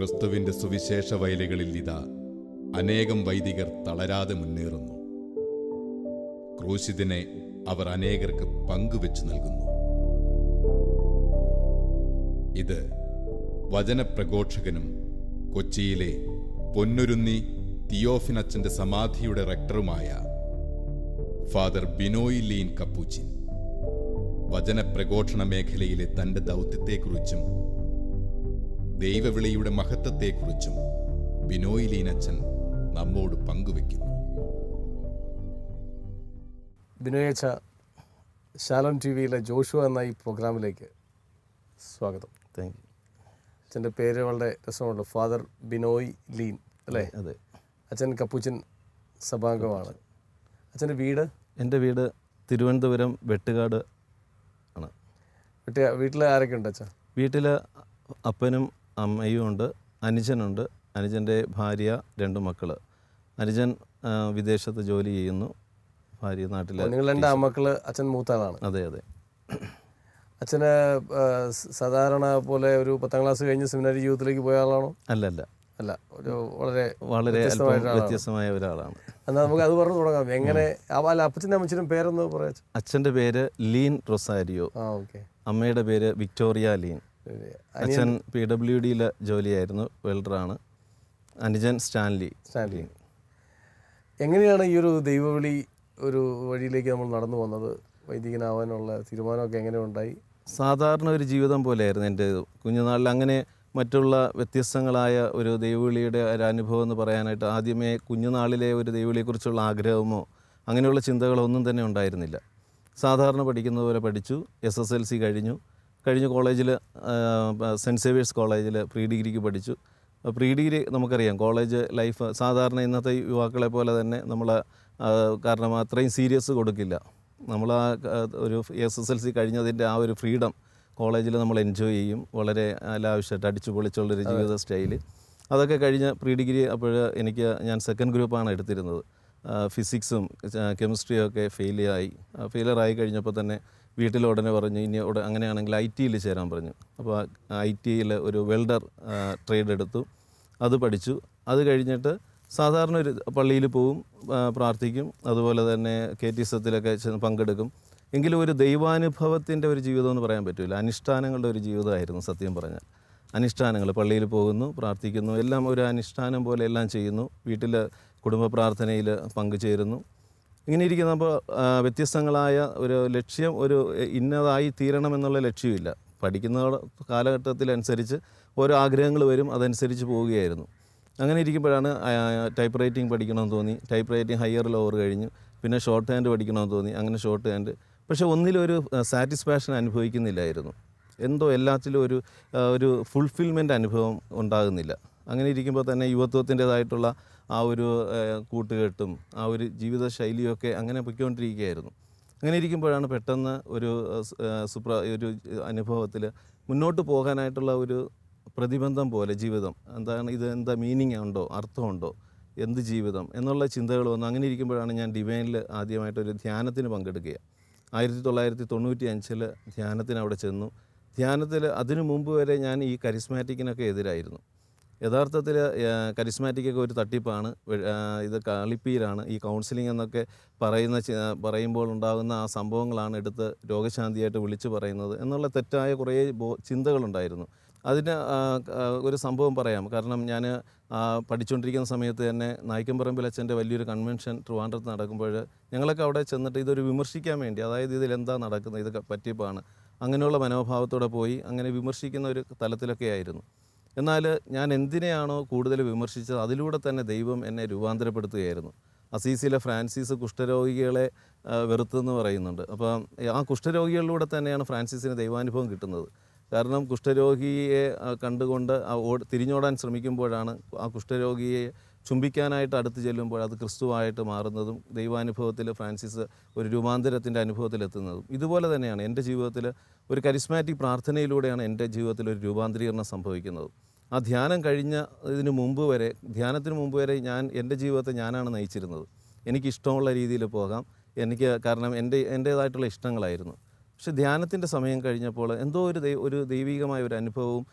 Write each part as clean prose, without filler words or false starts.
ക്രിസ്തുവിൻ്റെ സുവിശേഷ വയലുകളിൽ ഇതാ അനേകം വൈദികർ തളരാതെ മുന്നേറുന്നു. ക്രൂശിതനെ അവർ അനേകർക്ക് പങ്കുവെച്ചു നൽകുന്നു. ഇത് വചനപ്രഘോഷകനും കൊച്ചിയിലെ പൊന്നുരുന്നി തിയോഫിനച്ചന്റെ സമാധിയുടെ റെക്ടറുമായ ഫാദർ ബിനോയ് ലീൻ കപ്പൂച്ചിൻ വചനപ്രഘോഷണ മേഖലയിലെ തന്റെ ദൗത്യത്തെക്കുറിച്ചും ദൈവവിളിയുടെ മഹത്വത്തെക്കുറിച്ചും ബിനോയ് ലീനച്ചൻ നമ്മോട് പങ്കുവെക്കുന്നു. ബിനോയച്ച, ശാലോം ടി വിയിലെ ജോഷുവ എന്ന ഈ പ്രോഗ്രാമിലേക്ക് സ്വാഗതം. Thank you. അച്ഛൻ്റെ പേര് വളരെ രസമുണ്ട്, ഫാദർ ബിനോയ് ലീൻ അല്ലേ? അതെ. അച്ഛൻ കപ്പൂച്ചിൻ സഭാംഗമാണ്. അച്ഛൻ്റെ വീട്? എൻ്റെ വീട് തിരുവനന്തപുരം വെട്ടുകാട് ആണ്. വീട്ടിൽ ആരൊക്കെ ഉണ്ട് അച്ഛൻ? വീട്ടിൽ അപ്പനും അമ്മയും ഉണ്ട്, അനുജനുണ്ട്, അനുജൻ്റെ ഭാര്യ, 2 മക്കൾ. അനുജൻ വിദേശത്ത് ജോലി ചെയ്യുന്നു, ഭാര്യ നാട്ടിൽ. നിങ്ങൾ 2 ആൺമക്കൾ, അച്ഛൻ മൂത്താളാണ്. അതെ അതെ. അച്ഛന് സാധാരണ പോലെ ഒരു 10ാം ക്ലാസ് കഴിഞ്ഞ് സെമിനാരി ജീവിതത്തിലേക്ക് പോയ ആളാണോ? അല്ല, ഒരു വളരെ വ്യത്യസ്തമായ ഒരാളാണ്. എന്നാൽ നമുക്ക് അത് പറഞ്ഞു തുടങ്ങാം. എങ്ങനെ അപ്പച്ചൻ്റെ അമ്മച്ചനും പേരൊന്ന് പറയാം. അച്ഛൻ്റെ പേര് ലീൻ റൊസാരിയോ, അമ്മയുടെ പേര് വിക്ടോറിയ ലീൻ. അച്ഛൻ PWDയിൽ ജോലിയായിരുന്നു, വെൽഡറാണ്. അനുജൻ സ്റ്റാൻലി. എങ്ങനെയാണ് ഈ ഒരു ദൈവവിളി ഒരു വഴിയിലേക്ക് നമ്മൾ നടന്നു വന്നത്? വൈദികനാവാനുള്ള തീരുമാനമൊക്കെ എങ്ങനെ ഉണ്ടായി? സാധാരണ ഒരു ജീവിതം പോലെയായിരുന്നു എൻ്റെ കുഞ്ഞുനാളിൽ. അങ്ങനെ മറ്റുള്ള വ്യത്യസ്തങ്ങളായ ഒരു ദൈവവിളിയുടെ ഒരു അനുഭവം എന്ന് പറയാനായിട്ട് ആദ്യമേ കുഞ്ഞുനാളിലെ ഒരു ദൈവവിളിയെക്കുറിച്ചുള്ള ആഗ്രഹമോ അങ്ങനെയുള്ള ചിന്തകളോ ഒന്നും തന്നെ ഉണ്ടായിരുന്നില്ല. സാധാരണ പഠിക്കുന്ന പോലെ പഠിച്ചു. SSLC കഴിഞ്ഞു കോളേജിൽ സെൻറ്റ് സേവിയേഴ്സ് കോളേജിൽ പ്രീ ഡിഗ്രിക്ക് പഠിച്ചു. പ്രീ ഡിഗ്രി നമുക്കറിയാം, കോളേജ് ലൈഫ് സാധാരണ ഇന്നത്തെ യുവാക്കളെ പോലെ തന്നെ നമ്മൾ കാരണം അത്രയും സീരിയസ് കൊടുക്കില്ല. നമ്മൾ ആ ഒരു SSLC കഴിഞ്ഞതിൻ്റെ ആ ഒരു ഫ്രീഡം കോളേജിൽ നമ്മൾ എൻജോയ് ചെയ്യും. വളരെ ലാവിഷായിട്ട് അടിച്ചു പൊളിച്ചുള്ളൊരു ജീവിത സ്റ്റൈല്. അതൊക്കെ കഴിഞ്ഞ് പ്രീ ഡിഗ്രി അപ്പോൾ ഞാൻ സെക്കൻഡ് ഗ്രൂപ്പാണ് എടുത്തിരുന്നത്. ഫിസിക്സും കെമിസ്ട്രിയും ഒക്കെ ഫെയിലിയറായി കഴിഞ്ഞപ്പോൾ തന്നെ വീട്ടിൽ ഉടനെ പറഞ്ഞു, ഇനി അങ്ങനെയാണെങ്കിൽ IT ചേരാൻ പറഞ്ഞു. അപ്പോൾ IT ഒരു വെൽഡർ ട്രേഡ് എടുത്തു, അത് പഠിച്ചു. അത് കഴിഞ്ഞിട്ട് സാധാരണ ഒരു പള്ളിയിൽ പോവും, പ്രാർത്ഥിക്കും, അതുപോലെ തന്നെ KTSത്തിലൊക്കെ പങ്കെടുക്കും. എങ്കിലും ഒരു ദൈവാനുഭവത്തിൻ്റെ ഒരു ജീവിതം എന്ന് പറയാൻ പറ്റില്ല. അനുഷ്ഠാനങ്ങളുടെ ഒരു ജീവിതമായിരുന്നു സത്യം പറഞ്ഞാൽ. അനുഷ്ഠാനങ്ങൾ, പള്ളിയിൽ പോകുന്നു, പ്രാർത്ഥിക്കുന്നു, എല്ലാം ഒരു അനുഷ്ഠാനം പോലെ എല്ലാം ചെയ്യുന്നു. വീട്ടിൽ കുടുംബ പ്രാർത്ഥനയിൽ പങ്കുചേരുന്നു. ഇങ്ങനെ ഇരിക്കുന്നപ്പോൾ വ്യത്യസ്തങ്ങളായ ഒരു ലക്ഷ്യം, ഒരു ഇന്നതായി തീരണമെന്നുള്ള ലക്ഷ്യമില്ല. പഠിക്കുന്ന കാലഘട്ടത്തിലനുസരിച്ച് ഓരോ ആഗ്രഹങ്ങൾ വരും, അതനുസരിച്ച് പോവുകയായിരുന്നു. അങ്ങനെ ഇരിക്കുമ്പോഴാണ് ടൈപ്പ് റൈറ്റിംഗ് പഠിക്കണമെന്ന് തോന്നി. ടൈപ്പ് റൈറ്റിംഗ് ഹയർ ലോവർ കഴിഞ്ഞു. പിന്നെ ഷോർട്ട് ഹാൻഡ് പഠിക്കണമെന്ന് തോന്നി. അങ്ങനെ ഷോർട്ട് ഹാൻഡ്. പക്ഷേ ഒന്നിലൊരു സാറ്റിസ്ഫാക്ഷൻ അനുഭവിക്കുന്നില്ലായിരുന്നു. എന്തോ എല്ലാത്തിലും ഒരു ഫുൾഫിൽമെൻ്റ് അനുഭവം ഉണ്ടാകുന്നില്ല. അങ്ങനെ ഇരിക്കുമ്പോൾ തന്നെ യുവത്വത്തിൻ്റേതായിട്ടുള്ള ആ ഒരു കൂട്ടുകെട്ടും ആ ഒരു ജീവിതശൈലിയൊക്കെ അങ്ങനെ പൊയ്ക്കൊണ്ടിരിക്കുകയായിരുന്നു. അങ്ങനെ ഇരിക്കുമ്പോഴാണ് പെട്ടെന്ന് ഒരു അനുഭവത്തിൽ മുന്നോട്ട് പോകാനായിട്ടുള്ള ഒരു പ്രതിബന്ധം പോലെ ജീവിതം എന്താണ്, എന്താ മീനിങ് ഉണ്ടോ, അർത്ഥമുണ്ടോ, എന്ത് ജീവിതം എന്നുള്ള ചിന്തകൾ വന്നു. അങ്ങനെ ഇരിക്കുമ്പോഴാണ് ഞാൻ ഡിവൈനിൽ ആദ്യമായിട്ടൊരു ധ്യാനത്തിന് പങ്കെടുക്കുക. 1995 ധ്യാനത്തിന് അവിടെ ചെന്നു. ധ്യാനത്തിൽ അതിനു മുമ്പ് വരെ ഞാൻ ഈ കരിസ്മാറ്റിക്കിനൊക്കെ എതിരായിരുന്നു. യഥാർത്ഥത്തിൽ കരിസ്മാറ്റിക്കൊക്കെ ഒരു തട്ടിപ്പാണ്, ഇത് കളിപ്പീരാണ്. ഈ കൗൺസിലിംഗ് എന്നൊക്കെ പറയുമ്പോൾ ഉണ്ടാകുന്ന ആ സംഭവങ്ങളാണ് എടുത്ത് രോഗശാന്തിയായിട്ട് വിളിച്ചു പറയുന്നത് എന്നുള്ള തെറ്റായ കുറേ ചിന്തകളുണ്ടായിരുന്നു. അതിന് ഒരു സംഭവം പറയാം. കാരണം ഞാൻ പഠിച്ചുകൊണ്ടിരിക്കുന്ന സമയത്ത് തന്നെ നായിക്കമ്പറമ്പിൽ അച്ഛൻ്റെ വലിയൊരു കൺവെൻഷൻ ട്രിവാൻഡ്രത്ത് നടക്കുമ്പോൾ ഞങ്ങളൊക്കെ അവിടെ ചെന്നിട്ട് ഇതൊരു വിമർശിക്കാൻ വേണ്ടി, അതായത് ഇതിലെന്താ നടക്കുന്നത്, ഇത് പറ്റിപ്പാണ്, അങ്ങനെയുള്ള മനോഭാവത്തോടെ പോയി അങ്ങനെ വിമർശിക്കുന്ന ഒരു തലത്തിലൊക്കെ ആയിരുന്നു. എന്നാൽ ഞാൻ എന്തിനെയാണോ കൂടുതൽ വിമർശിച്ചത് അതിലൂടെ തന്നെ ദൈവം എന്നെ രൂപാന്തരപ്പെടുത്തുകയായിരുന്നു. അസീസിലെ ഫ്രാൻസിസ് കുഷ്ഠരോഗികളെ വെറുത്തെന്ന് പറയുന്നുണ്ട്. അപ്പം ആ കുഷ്ഠരോഗികളിലൂടെ തന്നെയാണ് ഫ്രാൻസിസിന് ദൈവാനുഭവം കിട്ടുന്നത്. കാരണം കുഷ്ഠരോഗിയെ കണ്ടുകൊണ്ട് തിരിഞ്ഞോടാൻ ശ്രമിക്കുമ്പോഴാണ് ആ കുഷ്ഠരോഗിയെ ചുംബിക്കാനായിട്ട് അടുത്ത് ചെല്ലുമ്പോൾ അത് ക്രിസ്തുവായിട്ട് മാറുന്നതും ദൈവാനുഭവത്തിൽ ഫ്രാൻസിസ് ഒരു രൂപാന്തരത്തിൻ്റെ അനുഭവത്തിലെത്തുന്നതും. ഇതുപോലെ തന്നെയാണ് എൻ്റെ ജീവിതത്തിൽ ഒരു കരിസ്മാറ്റിക് പ്രാർത്ഥനയിലൂടെയാണ് എൻ്റെ ജീവിതത്തിൽ ഒരു രൂപാന്തരീകരണം സംഭവിക്കുന്നത്. ആ ധ്യാനം ധ്യാനത്തിന് മുമ്പ് വരെ എൻ്റെ ജീവിതത്തെ ഞാനാണ് നയിച്ചിരുന്നത്. എനിക്കിഷ്ടമുള്ള രീതിയിൽ പോകാം, കാരണം എൻ്റേതായിട്ടുള്ള ഇഷ്ടങ്ങളായിരുന്നു. പക്ഷെ ധ്യാനത്തിൻ്റെ സമയം കഴിഞ്ഞപ്പോൾ എന്തോ ഒരു ദൈവികമായ ഒരു അനുഭവവും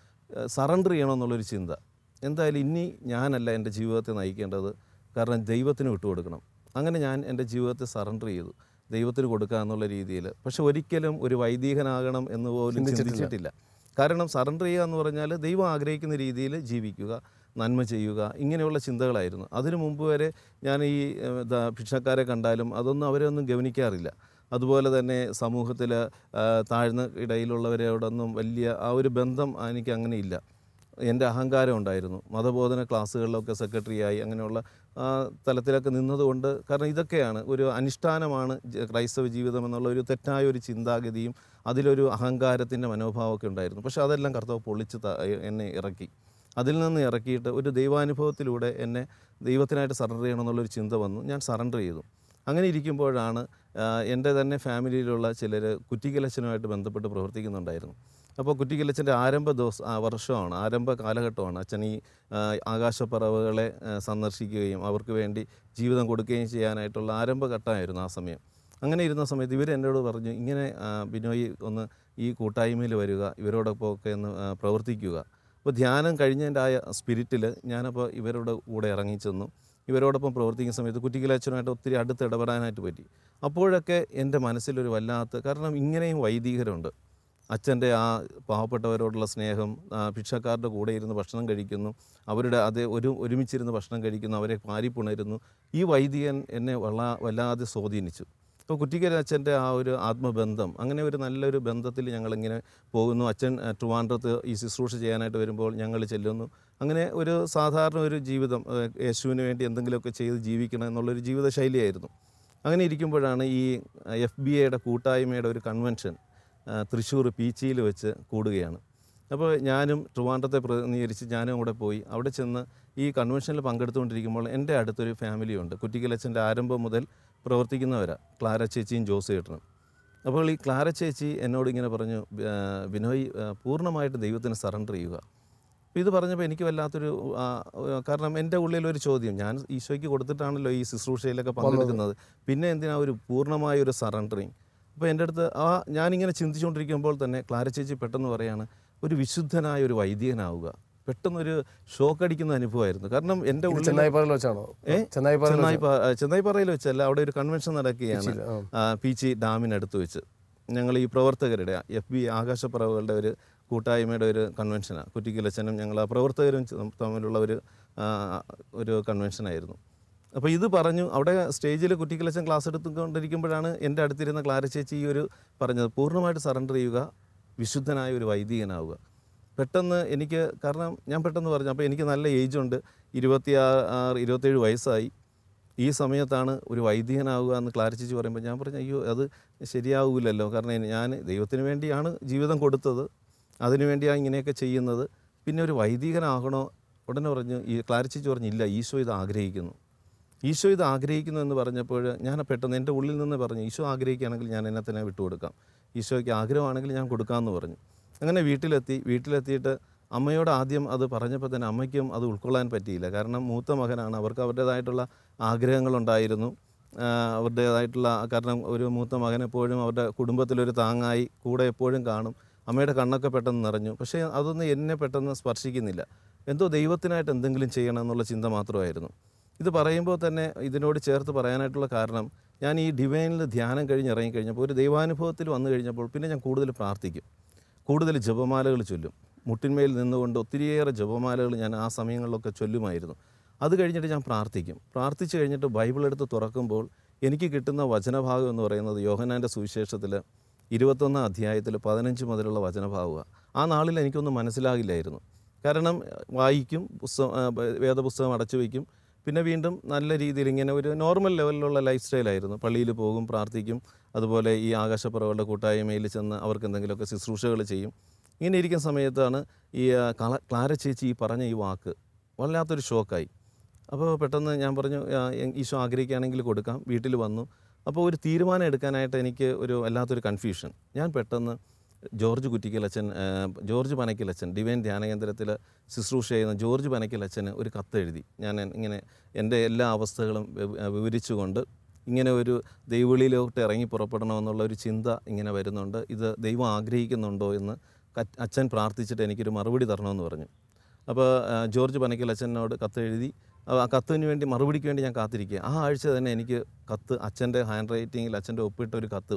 സറണ്ടർ ചെയ്യണമെന്നുള്ളൊരു ചിന്ത. എന്തായാലും ഇനി ഞാനല്ല എൻ്റെ ജീവിതത്തെ നയിക്കേണ്ടത്, കാരണം ദൈവത്തിന് വിട്ടുകൊടുക്കണം. അങ്ങനെ ഞാൻ എൻ്റെ ജീവിതത്തെ സറണ്ടർ ചെയ്തു, ദൈവത്തിന് കൊടുക്കുക എന്നുള്ള രീതിയിൽ. പക്ഷെ ഒരിക്കലും ഒരു വൈദികനാകണം എന്ന് പോലും ചിന്തിച്ചിട്ടില്ല. കാരണം സറണ്ടർ ചെയ്യുക എന്ന് പറഞ്ഞാൽ ദൈവം ആഗ്രഹിക്കുന്ന രീതിയിൽ ജീവിക്കുക, നന്മ ചെയ്യുക, ഇങ്ങനെയുള്ള ചിന്തകളായിരുന്നു. അതിനു മുമ്പ് വരെ ഞാൻ ഈ ഭിക്ഷക്കാരെ കണ്ടാലും അതൊന്നും അവരൊന്നും ഗവനിക്കാറില്ല. അതുപോലെ തന്നെ സമൂഹത്തിൽ താഴ്ന്ന ഇടയിലുള്ളവരോടൊന്നും വലിയ ആ ഒരു ബന്ധം എനിക്ക് അങ്ങനെ ഇല്ല. എൻ്റെ അഹങ്കാരം ഉണ്ടായിരുന്നു. മതബോധന ക്ലാസ്സുകളിലൊക്കെ സെക്രട്ടറിയായി അങ്ങനെയുള്ള തലത്തിലൊക്കെ നിന്നതുകൊണ്ട്, കാരണം ഇതൊക്കെയാണ് ഒരു അനുഷ്ഠാനമാണ് ക്രൈസ്തവ ജീവിതം എന്നുള്ള ഒരു തെറ്റായ ഒരു ചിന്താഗതിയും അതിലൊരു അഹങ്കാരത്തിൻ്റെ മനോഭാവമൊക്കെ ഉണ്ടായിരുന്നു. പക്ഷേ അതെല്ലാം കർത്താവ് പൊളിച്ച് എന്നെ ഇറക്കി. അതിൽ നിന്ന് ഇറക്കിയിട്ട് ഒരു ദൈവാനുഭവത്തിലൂടെ എന്നെ ദൈവത്തിനായിട്ട് സറണ്ടർ ചെയ്യണമെന്നുള്ളൊരു ചിന്ത വന്നു. ഞാൻ സറണ്ടർ ചെയ്തു. അങ്ങനെ ഇരിക്കുമ്പോഴാണ് എൻ്റെ തന്നെ ഫാമിലിയിലുള്ള ചിലർ കുറ്റിക്കലച്ചനുമായിട്ട് ബന്ധപ്പെട്ട് പ്രവർത്തിക്കുന്നുണ്ടായിരുന്നു. അപ്പോൾ കുറ്റിക്കലച്ചൻ്റെ വർഷമാണ്, ആരംഭ കാലഘട്ടമാണ്. അച്ഛൻ ഈ ആകാശപ്പറവുകളെ സന്ദർശിക്കുകയും അവർക്ക് വേണ്ടി ജീവിതം കൊടുക്കുകയും ചെയ്യാനായിട്ടുള്ള ആരംഭഘട്ടമായിരുന്നു ആ സമയം. അങ്ങനെ ഇരുന്ന സമയത്ത് ഇവർ എന്നോട് പറഞ്ഞു, ഇങ്ങനെ ബിനോയ് ഒന്ന് ഈ കൂട്ടായ്മയിൽ വരിക, ഇവരോടൊപ്പമൊക്കെ ഒന്ന് പ്രവർത്തിക്കുക. അപ്പോൾ ധ്യാനം കഴിഞ്ഞതിൻ്റെ ആ സ്പിരിറ്റിൽ ഞാനപ്പോൾ ഇവരുടെ കൂടെ ഇറങ്ങിച്ചെന്നു. ഇവരോടൊപ്പം പ്രവർത്തിക്കുന്ന സമയത്ത് കുറ്റിക്കലച്ചനുമായിട്ട് ഒത്തിരി അടുത്ത് ഇടപെടാനായിട്ട് പറ്റി. അപ്പോഴൊക്കെ എൻ്റെ മനസ്സിലൊരു വല്ലാത്ത, കാരണം ഇങ്ങനെയും വൈദികരുണ്ട്. അച്ഛൻ്റെ ആ പാവപ്പെട്ടവരോടുള്ള സ്നേഹം, ഭിക്ഷക്കാരുടെ കൂടെ ഇരുന്ന് ഭക്ഷണം കഴിക്കുന്നു, അവരുടെ ഒരുമിച്ചിരുന്ന് ഭക്ഷണം കഴിക്കുന്നു, അവരെ പാരിപ്പുണരുന്നു. ഈ വൈദികൻ എന്നെ വല്ലാതെ സ്വാധീനിച്ചു. അപ്പോൾ കുറ്റിക്കലച്ചൻ്റെ ആ ഒരു ആത്മബന്ധം, അങ്ങനെ ഒരു നല്ലൊരു ബന്ധത്തിൽ ഞങ്ങളിങ്ങനെ പോകുന്നു. അച്ഛൻ ട്രിവാൻഡ്രത്ത് ഈ ശുശ്രൂഷ ചെയ്യാനായിട്ട് വരുമ്പോൾ ഞങ്ങൾ ചെല്ലുന്നു. അങ്ങനെ ഒരു സാധാരണ ഒരു ജീവിതം, യേശുവിന് വേണ്ടി എന്തെങ്കിലുമൊക്കെ ചെയ്ത് ജീവിക്കണം എന്നുള്ളൊരു ജീവിതശൈലിയായിരുന്നു. അങ്ങനെ ഇരിക്കുമ്പോഴാണ് ഈ FBAയുടെ കൂട്ടായ്മയുടെ ഒരു കൺവെൻഷൻ തൃശ്ശൂർ പീച്ചിയിൽ വെച്ച് കൂടുകയാണ്. അപ്പോൾ ഞാനും ട്രിവാൻഡ്രത്തെ പ്രതിനിധീകരിച്ച് ഞാനും കൂടെ പോയി. അവിടെ ചെന്ന് ഈ കൺവെൻഷനിൽ പങ്കെടുത്തുകൊണ്ടിരിക്കുമ്പോൾ എൻ്റെ അടുത്തൊരു ഫാമിലിയുണ്ട്. കുറ്റിക്കലച്ചൻ്റെ ആരംഭം മുതൽ പ്രവർത്തിക്കുന്നവരാണ്, ക്ലാര ചേച്ചിയും ജോസ് ചേട്ടനും. അപ്പോൾ ഈ ക്ലാര ചേച്ചി എന്നോട് ഇങ്ങനെ പറഞ്ഞു, ബിനോയ് പൂർണ്ണമായിട്ട് ദൈവത്തിന് സറണ്ടർ ചെയ്യുക. അപ്പോൾ ഇത് പറഞ്ഞപ്പോൾ എനിക്ക് വല്ലാത്തൊരു, കാരണം എൻ്റെ ഉള്ളിലൊരു ചോദ്യം, ഞാൻ ഈശോയ്ക്ക് കൊടുത്തിട്ടാണല്ലോ ഈ ശുശ്രൂഷയിലൊക്കെ പങ്കെടുക്കുന്നത്, പിന്നെ എന്തിനാ ഒരു പൂർണ്ണമായൊരു സറണ്ടറിങ്. അപ്പോൾ എൻ്റെ അടുത്ത് ഞാനിങ്ങനെ ചിന്തിച്ചുകൊണ്ടിരിക്കുമ്പോൾ തന്നെ ക്ലാര ചേച്ചി പെട്ടെന്ന് പറയാണ്, ഒരു വിശുദ്ധനായ ഒരു വൈദികനാവുക. പെട്ടെന്നൊരു ഷോക്കടിക്കുന്ന അനുഭവമായിരുന്നു. കാരണം എൻ്റെ ഉള്ളിൽ ചെന്നായിപ്പാറയിൽ വെച്ചാണോ? ചെന്നായിപ്പാറയിൽ വെച്ചല്ല, അവിടെ ഒരു കൺവെൻഷൻ നടക്കുകയാണ് പീച്ചി ഡാമിനടുത്ത് വെച്ച്. ഞങ്ങൾ ഈ പ്രവർത്തകരുടെ FB ആകാശപ്പറവുകളുടെ ഒരു കൂട്ടായ്മയുടെ ഒരു കൺവെൻഷനാണ്. കുറ്റിക്കലച്ചനും ഞങ്ങൾ ആ പ്രവർത്തകരും തമ്മിലുള്ള ഒരു കൺവെൻഷനായിരുന്നു. അപ്പോൾ ഇത് പറഞ്ഞു. അവിടെ സ്റ്റേജിൽ കുറ്റിക്കലച്ചൻ ക്ലാസ് എടുത്തുകൊണ്ടിരിക്കുമ്പോഴാണ് എൻ്റെ അടുത്തിരുന്ന ക്ലാര ചേച്ചി ഈ ഒരു പറഞ്ഞത്, പൂർണ്ണമായിട്ട് സറണ്ടർ ചെയ്യുക, വിശുദ്ധനായ ഒരു വൈദികനാവുക. പെട്ടെന്ന് എനിക്ക്, കാരണം ഞാൻ പെട്ടെന്ന് പറഞ്ഞു, അപ്പോൾ എനിക്ക് നല്ല ഏജുണ്ട്, 26-27 വയസ്സായി. ഈ സമയത്താണ് ഒരു വൈദികനാവുക എന്ന് ക്ലാര ചേച്ചി പറയുമ്പോൾ ഞാൻ പറഞ്ഞു, അയ്യോ അത് ശരിയാവില്ലല്ലോ, കാരണം ഞാൻ ദൈവത്തിന് വേണ്ടിയാണ് ജീവിതം കൊടുത്തത്, അതിനുവേണ്ടിയാണ് ഇങ്ങനെയൊക്കെ ചെയ്യുന്നത്, പിന്നെ ഒരു വൈദികനാകണോ? ഉടനെ പറഞ്ഞു, ഈ ക്ലാര ചേച്ചി പറഞ്ഞു, ഇല്ല, ഈശോ ഇത് ആഗ്രഹിക്കുന്നു. ഈശോ ഇത് ആഗ്രഹിക്കുന്നു എന്ന് പറഞ്ഞപ്പോൾ ഞാൻ പെട്ടെന്ന് എൻ്റെ ഉള്ളിൽ നിന്ന് പറഞ്ഞു, ഈശോ ആഗ്രഹിക്കുകയാണെങ്കിൽ ഞാൻ എന്നെ തന്നെ വിട്ടുകൊടുക്കാം, ഈശോയ്ക്ക് ആഗ്രഹമാണെങ്കിൽ ഞാൻ കൊടുക്കാമെന്ന് പറഞ്ഞു. അങ്ങനെ വീട്ടിലെത്തിയിട്ട് അമ്മയോട് ആദ്യം അത് പറഞ്ഞപ്പോൾ തന്നെ അമ്മയ്ക്കും അത് ഉൾക്കൊള്ളാൻ പറ്റിയില്ല. കാരണം മൂത്ത മകനാണ്, അവർക്ക് അവരുടേതായിട്ടുള്ള ആഗ്രഹങ്ങളുണ്ടായിരുന്നു, അവരുടേതായിട്ടുള്ള, കാരണം ഒരു മൂത്ത മകൻ എപ്പോഴും അവരുടെ കുടുംബത്തിലൊരു താങ്ങായി കൂടെ എപ്പോഴും കാണും. അമ്മയുടെ കണ്ണൊക്കെ പെട്ടെന്ന് നിറഞ്ഞു. പക്ഷേ അതൊന്നും എന്നെ പെട്ടെന്ന് സ്പർശിക്കുന്നില്ല. എന്തോ ദൈവത്തിനായിട്ട് എന്തെങ്കിലും ചെയ്യണം എന്നുള്ള ചിന്ത മാത്രമായിരുന്നു. ഇത് പറയുമ്പോൾ തന്നെ ഇതിനോട് ചേർത്ത് പറയാനായിട്ടുള്ള കാരണം, ഞാൻ ഈ ഡിവൈനിൽ ധ്യാനം കഴിഞ്ഞ് ഇറങ്ങിക്കഴിഞ്ഞപ്പോൾ, ഒരു ദൈവാനുഭവത്തിൽ വന്നു കഴിഞ്ഞപ്പോൾ പിന്നെ ഞാൻ കൂടുതൽ പ്രാർത്ഥിക്കും, കൂടുതൽ ജപമാലകൾ ചൊല്ലും. മുട്ടിന്മേൽ നിന്നുകൊണ്ട് ഒത്തിരിയേറെ ജപമാലകൾ ഞാൻ ആ സമയങ്ങളിലൊക്കെ ചൊല്ലുമായിരുന്നു. അത് കഴിഞ്ഞിട്ട് ഞാൻ പ്രാർത്ഥിച്ചു കഴിഞ്ഞിട്ട് ബൈബിൾ എടുത്ത് തുറക്കുമ്പോൾ എനിക്ക് കിട്ടുന്ന വചനഭാഗം എന്ന് പറയുന്നത് യോഹന്നാൻ്റെ സുവിശേഷത്തിൽ 21 അധ്യായത്തിൽ 15 മുതലുള്ള വചനഭാഗമാണ്. ആ നാളിൽ എനിക്കൊന്നും മനസ്സിലാകില്ലായിരുന്നു. കാരണം വായിക്കും, വേദപുസ്തകം അടച്ചു വയ്ക്കും, പിന്നെ വീണ്ടും നല്ല രീതിയിൽ ഇങ്ങനെ ഒരു നോർമൽ ലെവലിലുള്ള ലൈഫ് സ്റ്റൈലായിരുന്നു. പള്ളിയിൽ പോകും, പ്രാർത്ഥിക്കും, അതുപോലെ ഈ ആകാശപ്പറവുകളുടെ കൂട്ടായ്മയിൽ ചെന്ന് അവർക്ക് എന്തെങ്കിലുമൊക്കെ ശുശ്രൂഷകൾ ചെയ്യും. ഇങ്ങനെ ഇരിക്കുന്ന സമയത്താണ് ഈ ക്ലാര ചേച്ചി ഈ പറഞ്ഞ ഈ വാക്ക് വല്ലാത്തൊരു ഷോക്കായി. അപ്പോൾ പെട്ടെന്ന് ഞാൻ പറഞ്ഞു, ഈശോ ആഗ്രഹിക്കുകയാണെങ്കിൽ കൊടുക്കാം. വീട്ടിൽ വന്നു. അപ്പോൾ ഒരു തീരുമാനം എടുക്കാനായിട്ട് എനിക്ക് ഒരു വല്ലാത്തൊരു കൺഫ്യൂഷൻ. ഞാൻ പെട്ടെന്ന് ജോർജ് പനക്കിലച്ചൻ ഡിവൈൻ ധ്യാനകേന്ദ്രത്തിൽ ശുശ്രൂഷ ചെയ്യുന്ന ജോർജ് പനക്കിലച്ചന് ഒരു കത്തെഴുതി. ഞാൻ ഇങ്ങനെ എൻ്റെ എല്ലാ അവസ്ഥകളും വിവരിച്ചുകൊണ്ട് ഇങ്ങനെ ഒരു ദൈവവിളിയിലോട്ട് ഇറങ്ങി പുറപ്പെടണമെന്നുള്ള ഒരു ചിന്ത ഇങ്ങനെ വരുന്നുണ്ട്, ഇത് ദൈവം ആഗ്രഹിക്കുന്നുണ്ടോ എന്ന് അച്ഛൻ പ്രാർത്ഥിച്ചിട്ട് എനിക്കൊരു മറുപടി തരണമെന്ന് പറഞ്ഞു. അപ്പോൾ ജോർജ് പനക്കൽ അച്ഛനോട് കത്തെഴുതി ആ കത്തിന് വേണ്ടി മറുപടിക്ക് വേണ്ടി ഞാൻ കാത്തിരിക്കുക. ആ ആഴ്ച തന്നെ എനിക്ക് കത്ത് അച്ഛൻ്റെ ഹാൻഡ് റൈറ്റിങ്ങിൽ അച്ഛൻ്റെ ഒപ്പിട്ട ഒരു കത്ത്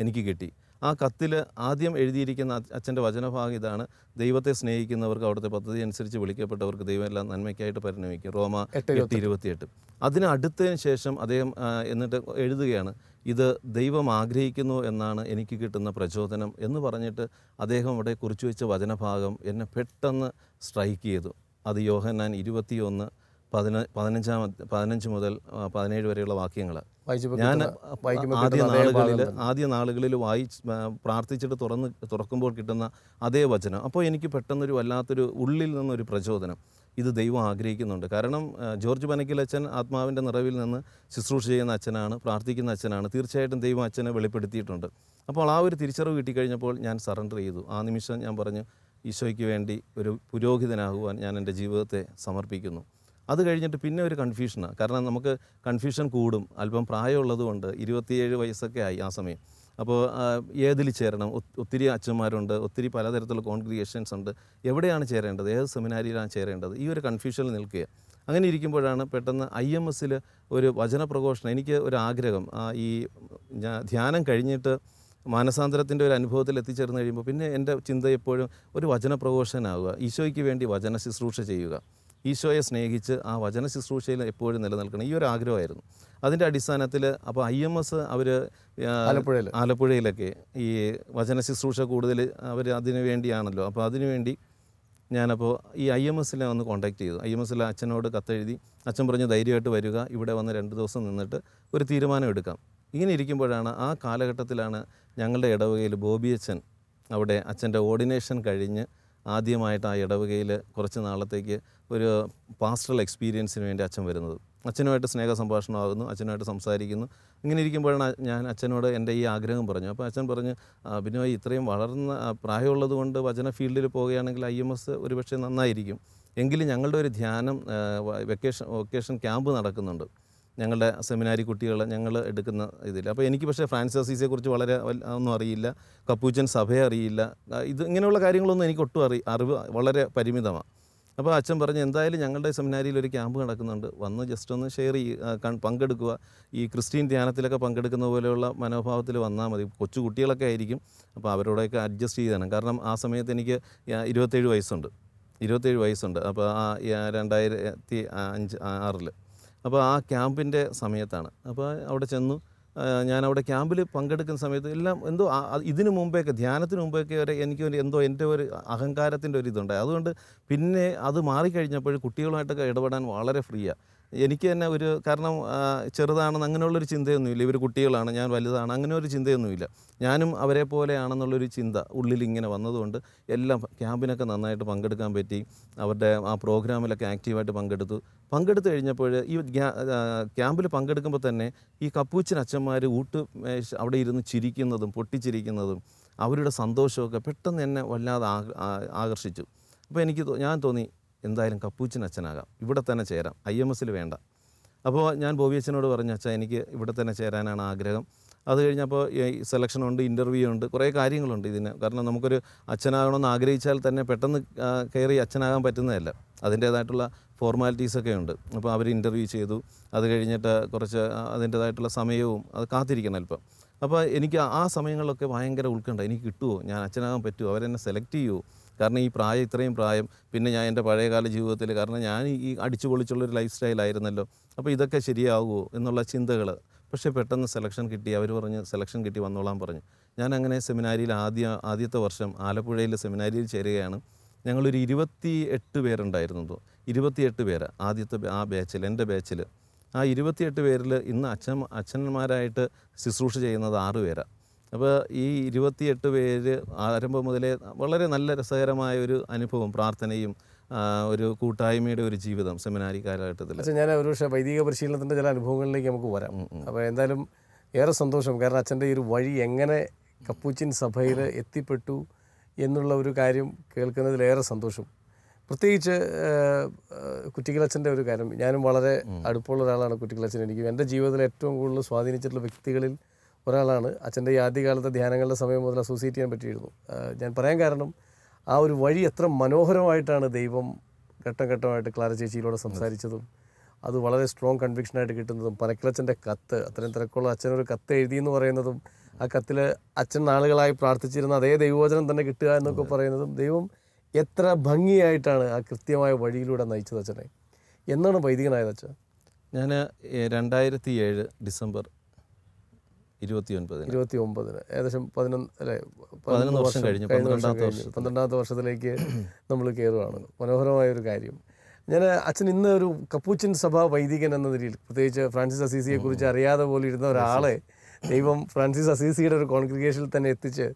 എനിക്ക് കിട്ടി. ആ കത്തിൽ ആദ്യം എഴുതിയിരിക്കുന്ന അച്ഛൻ്റെ വചനഭാഗം ഇതാണ്: ദൈവത്തെ സ്നേഹിക്കുന്നവർക്ക് അവിടുത്തെ പദ്ധതി അനുസരിച്ച് വിളിക്കപ്പെട്ടവർക്ക് ദൈവം എല്ലാം നന്മയ്ക്കായിട്ട് പരിണമിക്കും. റോമ 8:28. അതിന് അടുത്തതിന് ശേഷം അദ്ദേഹം എന്നിട്ട് എഴുതുകയാണ്, ഇത് ദൈവം ആഗ്രഹിക്കുന്നു എന്നാണ് എനിക്ക് കിട്ടുന്ന പ്രചോദനം എന്ന് പറഞ്ഞിട്ട് അദ്ദേഹം അവിടെ കുറിച്ചു വെച്ച വചനഭാഗം എന്നെ പെട്ടെന്ന് സ്ട്രൈക്ക് ചെയ്തു. അത് യോഹന്നാൻ 21:15 മുതൽ 17 വരെയുള്ള വാക്യങ്ങൾ. ഞാൻ ആദ്യ നാളുകളിൽ പ്രാർത്ഥിച്ചിട്ട് തുറക്കുമ്പോൾ കിട്ടുന്ന അതേ വചനം. അപ്പോൾ എനിക്ക് പെട്ടെന്നൊരു വല്ലാത്തൊരു ഉള്ളിൽ നിന്നൊരു പ്രചോദനം, ഇത് ദൈവം ആഗ്രഹിക്കുന്നുണ്ട്. കാരണം ജോർജ് പനക്കൽ അച്ഛൻ ആത്മാവിൻ്റെ നിറവിൽ നിന്ന് ശുശ്രൂഷ ചെയ്യുന്ന അച്ഛനാണ്, പ്രാർത്ഥിക്കുന്ന അച്ഛനാണ്. തീർച്ചയായിട്ടും ദൈവം അച്ഛനെ വെളിപ്പെടുത്തിയിട്ടുണ്ട്. അപ്പോൾ ആ ഒരു തിരിച്ചറിവ് കിട്ടിക്കഴിഞ്ഞപ്പോൾ ഞാൻ സറണ്ടർ ചെയ്തു. ആ നിമിഷം ഞാൻ പറഞ്ഞു, ഈശോയ്ക്ക് വേണ്ടി ഒരു പുരോഹിതനാകുവാൻ ഞാൻ എൻ്റെ ജീവിതത്തെ സമർപ്പിക്കുന്നു. അത് കഴിഞ്ഞിട്ട് പിന്നെ ഒരു കൺഫ്യൂഷനാണ്. കാരണം നമുക്ക് കൺഫ്യൂഷൻ കൂടും. അല്പം പ്രായമുള്ളതുകൊണ്ട് 27 വയസ്സൊക്കെ ആയി ആ സമയം. അപ്പോൾ ഏതിൽ ചേരണം? ഒത്തിരി അച്ഛന്മാരുണ്ട്, ഒത്തിരി പലതരത്തിലുള്ള കോൺഗ്രിഗേഷൻസ് ഉണ്ട്. എവിടെയാണ് ചേരേണ്ടത്? ഏത് സെമിനാരിയിലാണ് ചേരേണ്ടത്? ഈ ഒരു കൺഫ്യൂഷനിൽ നിൽക്കുക. അങ്ങനെ ഇരിക്കുമ്പോഴാണ് പെട്ടെന്ന് IMSൽ ഒരു വചനപ്രഘോഷണം. എനിക്ക് ഒരു ആഗ്രഹം, ഈ ധ്യാനം കഴിഞ്ഞിട്ട് മാനസാന്തരത്തിൻ്റെ ഒരു അനുഭവത്തിൽ എത്തിച്ചേർന്ന് കഴിയുമ്പോൾ പിന്നെ എൻ്റെ ചിന്ത എപ്പോഴും ഒരു വചനപ്രഘോഷനാവുക, ഈശോയ്ക്ക് വേണ്ടി വചന ശുശ്രൂഷ ചെയ്യുക, ഈശോയെ സ്നേഹിച്ച് ആ വചന ശുശ്രൂഷയിൽ എപ്പോഴും നിലനിൽക്കണം. ഈ ഒരു ആഗ്രഹമായിരുന്നു. അതിൻ്റെ അടിസ്ഥാനത്തിൽ അപ്പോൾ IMS അവർ ആലപ്പുഴയിലൊക്കെ ഈ വചന ശുശ്രൂഷ കൂടുതൽ അവർ അതിനു വേണ്ടിയാണല്ലോ. അപ്പോൾ അതിനുവേണ്ടി ഞാനപ്പോൾ ഈ IMSലെ ഒന്ന് കോൺടാക്റ്റ് ചെയ്തു. IMSലെ അച്ഛനോട് കത്തെഴുതി. അച്ഛൻ പറഞ്ഞ് ധൈര്യമായിട്ട് വരിക, ഇവിടെ വന്ന് 2 ദിവസം നിന്നിട്ട് ഒരു തീരുമാനം എടുക്കാം. ഇങ്ങനെ ഇരിക്കുമ്പോഴാണ് ആ കാലഘട്ടത്തിലാണ് ഞങ്ങളുടെ ഇടവകയിൽ ബോബി അച്ഛൻ അവിടെ അച്ഛൻ്റെ ഓർഡിനേഷൻ കഴിഞ്ഞ് ആദ്യമായിട്ട് ആ ഇടവകയിൽ കുറച്ച് നാളത്തേക്ക് ഒരു പാസ്റ്ററൽ എക്സ്പീരിയൻസിന് വേണ്ടി അച്ഛൻ വരുന്നത്. അച്ഛനുമായിട്ട് സ്നേഹ സംഭാഷണമാകുന്നു, അച്ഛനുമായിട്ട് സംസാരിക്കുന്നു. ഇങ്ങനെ ഇരിക്കുമ്പോഴാണ് ഞാൻ അച്ഛനോട് എൻ്റെ ഈ ആഗ്രഹം പറഞ്ഞു. അപ്പോൾ അച്ഛൻ പറഞ്ഞു, ബിനോയ് ഇത്രയും വളർന്ന പ്രായമുള്ളത് കൊണ്ട് വചന ഫീൽഡിൽ പോവുകയാണെങ്കിൽ IMS ഒരുപക്ഷെ നന്നായിരിക്കും. എങ്കിലും ഞങ്ങളുടെ ഒരു ധ്യാനം വെക്കേഷൻ ക്യാമ്പ് നടക്കുന്നുണ്ട് ഞങ്ങളുടെ സെമിനാരി കുട്ടികൾ ഞങ്ങൾ എടുക്കുന്ന ഇതിൽ. അപ്പോൾ എനിക്ക് പക്ഷേ ഫ്രാൻസിസ് അസീസിയെക്കുറിച്ച് വളരെ ഒന്നും അറിയില്ല, കപ്പൂച്ചൻ സഭയെ അറിയില്ല, ഇങ്ങനെയുള്ള കാര്യങ്ങളൊന്നും എനിക്ക് ഒട്ടും അറിവ് വളരെ പരിമിതമാണ്. അപ്പോൾ അച്ഛൻ പറഞ്ഞു, എന്തായാലും ഞങ്ങളുടെ സെമിനാരിയിൽ ഒരു ക്യാമ്പ് നടക്കുന്നുണ്ട്, വന്ന് ജസ്റ്റ് ഒന്ന് ഷെയർ പങ്കെടുക്കുക, ഈ ക്രിസ്ത്യൻ ധ്യാനത്തിലൊക്കെ പങ്കെടുക്കുന്ന പോലെയുള്ള മനോഭാവത്തിൽ വന്നാൽ മതി. കൊച്ചു കുട്ടികളൊക്കെ ആയിരിക്കും, അപ്പോൾ അവരോടൊക്കെ അഡ്ജസ്റ്റ് ചെയ്താണ്. കാരണം ആ സമയത്ത് എനിക്ക് 27 വയസ്സുണ്ട്. അപ്പോൾ ആ 2005-6 അപ്പോൾ ആ ക്യാമ്പിൻ്റെ സമയത്താണ്. അപ്പോൾ അവിടെ ചെന്നു. ഞാനവിടെ ക്യാമ്പിൽ പങ്കെടുക്കുന്ന സമയത്ത് എല്ലാം എന്തോ ഇതിനു മുമ്പേയൊക്കെ ധ്യാനത്തിന് മുമ്പേയൊക്കെ വരെ എനിക്ക് എന്തോ എൻ്റെ ഒരു അഹങ്കാരത്തിൻ്റെ ഒരു ഇതുണ്ടായി. അതുകൊണ്ട് പിന്നെ അത് മാറിക്കഴിഞ്ഞപ്പോൾ കുട്ടികളുമായിട്ടൊക്കെ ഇടപെടാൻ വളരെ ഫ്രീയാണ്. എനിക്ക് തന്നെ ഒരു കാരണം ചെറുതാണെന്ന് അങ്ങനെയുള്ളൊരു ചിന്തയൊന്നുമില്ല. ഇവർ കുട്ടികളാണ്, ഞാൻ വലുതാണ്, അങ്ങനെ ഒരു ചിന്തയൊന്നുമില്ല. ഞാനും അവരെ പോലെയാണെന്നുള്ളൊരു ചിന്ത ഉള്ളിൽ ഇങ്ങനെ വന്നതുകൊണ്ട് എല്ലാം ക്യാമ്പിനൊക്കെ നന്നായിട്ട് പങ്കെടുക്കാൻ പറ്റി. അവരുടെ ആ പ്രോഗ്രാമിലൊക്കെ ആക്റ്റീവായിട്ട് പങ്കെടുത്ത് കഴിഞ്ഞപ്പോൾ ഈ ക്യാമ്പിൽ പങ്കെടുക്കുമ്പോൾ തന്നെ ഈ കപ്പൂച്ചൻ അച്ഛന്മാർ അവിടെ ഇരുന്ന് ചിരിക്കുന്നതും പൊട്ടിച്ചിരിക്കുന്നതും അവരുടെ സന്തോഷമൊക്കെ പെട്ടെന്ന് എന്നെ വല്ലാതെ ആകർഷിച്ചു. അപ്പോൾ ഞാൻ തോന്നി, എന്തായാലും കപ്പൂച്ചൻ അച്ഛനാകാം, ഇവിടെ തന്നെ ചേരാം, IMSൽ വേണ്ട. അപ്പോൾ ഞാൻ ബോബി അച്ഛനോട് പറഞ്ഞു, അച്ഛാ എനിക്ക് ഇവിടെ തന്നെ ചേരാനാണ് ആഗ്രഹം. അത് കഴിഞ്ഞപ്പോൾ സെലക്ഷനുണ്ട്, ഇൻ്റർവ്യൂ ഉണ്ട്, കുറേ കാര്യങ്ങളുണ്ട് ഇതിന്. കാരണം നമുക്കൊരു അച്ഛനാകണമെന്ന് ആഗ്രഹിച്ചാൽ തന്നെ പെട്ടെന്ന് കയറി അച്ഛനാകാൻ പറ്റുന്നതല്ല, അതിൻ്റേതായിട്ടുള്ള ഫോർമാലിറ്റീസൊക്കെ ഉണ്ട്. അപ്പോൾ അവർ ഇൻ്റർവ്യൂ ചെയ്തു. അത് കഴിഞ്ഞിട്ട് കുറച്ച് അതിൻ്റേതായിട്ടുള്ള സമയവും അത് കാത്തിരിക്കണം അല്പം. അപ്പോൾ എനിക്ക് ആ സമയങ്ങളിലൊക്കെ ഭയങ്കര ഉത്കണ്ഠ, എനിക്ക് കിട്ടുമോ, ഞാൻ അച്ഛനാകാൻ പറ്റുമോ, അവരെന്നെ സെലക്ട് ചെയ്യുമോ? കാരണം ഈ ഇത്രയും പ്രായം, പിന്നെ ഞാൻ എൻ്റെ പഴയകാല ജീവിതത്തിൽ, കാരണം ഞാൻ ഈ അടിച്ചു പൊളിച്ചുള്ളൊരു ലൈഫ് സ്റ്റൈലായിരുന്നല്ലോ, അപ്പോൾ ഇതൊക്കെ ശരിയാവുമോ എന്നുള്ള ചിന്തകൾ. പക്ഷേ പെട്ടെന്ന് സെലക്ഷൻ കിട്ടി. അവർ പറഞ്ഞ് സെലക്ഷൻ കിട്ടി, വന്നോളാൻ പറഞ്ഞു. ഞാൻ അങ്ങനെ സെമിനാരിയിൽ ആദ്യത്തെ വർഷം ആലപ്പുഴയിൽ സെമിനാരിയിൽ ചേരുകയാണ്. ഞങ്ങളൊരു 28 പേരുണ്ടായിരുന്നു, 28 പേര് ആദ്യത്തെ ആ ബാച്ചിൽ, എൻ്റെ ബാച്ചിൽ. ആ 28 പേരിൽ ഇന്ന് അച്ഛന്മാരായിട്ട് ശുശ്രൂഷ ചെയ്യുന്നത് 6 പേരാണ്. അപ്പോൾ ഈ 28 പേര് ആരംഭം മുതലേ വളരെ നല്ല രസകരമായ ഒരു അനുഭവം, പ്രാർത്ഥനയും ഒരു കൂട്ടായ്മയുടെ ഒരു ജീവിതം സെമിനാരി കാലഘട്ടത്തിൽ. ഞാൻ ഒരു പക്ഷേ വൈദിക പരിശീലനത്തിൻ്റെ ചില അനുഭവങ്ങളിലേക്ക് നമുക്ക് വരാം. അപ്പോൾ എന്തായാലും ഏറെ സന്തോഷം. കാരണം അച്ഛൻ്റെ ഈ ഒരു വഴി എങ്ങനെ കപ്പൂച്ചിൻ സഭയിൽ എത്തിപ്പെട്ടു എന്നുള്ള ഒരു കാര്യം കേൾക്കുന്നതിലേറെ സന്തോഷം. പ്രത്യേകിച്ച് കുറ്റിക്കലച്ഛൻ്റെ ഒരു കാര്യം, ഞാനും വളരെ അടുപ്പമുള്ള ഒരാളാണ് കുറ്റിക്കലച്ഛൻ. എനിക്ക് എൻ്റെ ജീവിതത്തിൽ ഏറ്റവും കൂടുതൽ സ്വാധീനിച്ചിട്ടുള്ള വ്യക്തികളിൽ ഒരാളാണ്. അച്ഛൻ്റെ ഈ ആദ്യകാലത്തെ ധ്യാനങ്ങളുടെ സമയം മുതൽ അസോസിയേറ്റ് ചെയ്യാൻ പറ്റിയിരുന്നു. ഞാൻ പറയാൻ കാരണം ആ ഒരു വഴി എത്ര മനോഹരമായിട്ടാണ് ദൈവം ഘട്ടം ഘട്ടമായിട്ട് ക്ലാര ചേച്ചിയിലൂടെ സംസാരിച്ചതും അത് വളരെ സ്ട്രോങ് കൺവിക്ഷനായിട്ട് കിട്ടുന്നതും പനക്കിലച്ഛൻ്റെ കത്ത്, അത്രയും തിരക്കുള്ള അച്ഛനൊരു കത്ത് എഴുതിയെന്ന് പറയുന്നതും ആ കത്തിൽ അച്ഛൻ നാളുകളായി പ്രാർത്ഥിച്ചിരുന്ന അതേ ദൈവവചനം തന്നെ കിട്ടുക എന്നൊക്കെ പറയുന്നതും ദൈവം എത്ര ഭംഗിയായിട്ടാണ് ആ കൃത്യമായ വഴിയിലൂടെ നയിച്ചത് അച്ഛനെ. എന്നാണ് വൈദികനായത് അച്ഛൻ? ഞാൻ 2007 ഡിസംബർ 29 ഏകദേശം 11 അല്ലേ, 11 വർഷം കഴിഞ്ഞു. 12ാമത്തെ വർഷത്തിലേക്ക് നമ്മൾ കയറുകയാണ്. മനോഹരമായൊരു കാര്യം. ഞാൻ അച്ഛൻ ഇന്ന് ഒരു കപ്പൂച്ചിൻ സഭാ വൈദികൻ എന്ന നിലയിൽ, പ്രത്യേകിച്ച് ഫ്രാൻസിസ് അസീസിയെ കുറിച്ച് അറിയാതെ പോലും ഇരുന്ന ഒരാളെ ദൈവം ഫ്രാൻസിസ് അസീസിയുടെ ഒരു കോൺഗ്രിഗേഷനിൽ തന്നെ എത്തിച്ച്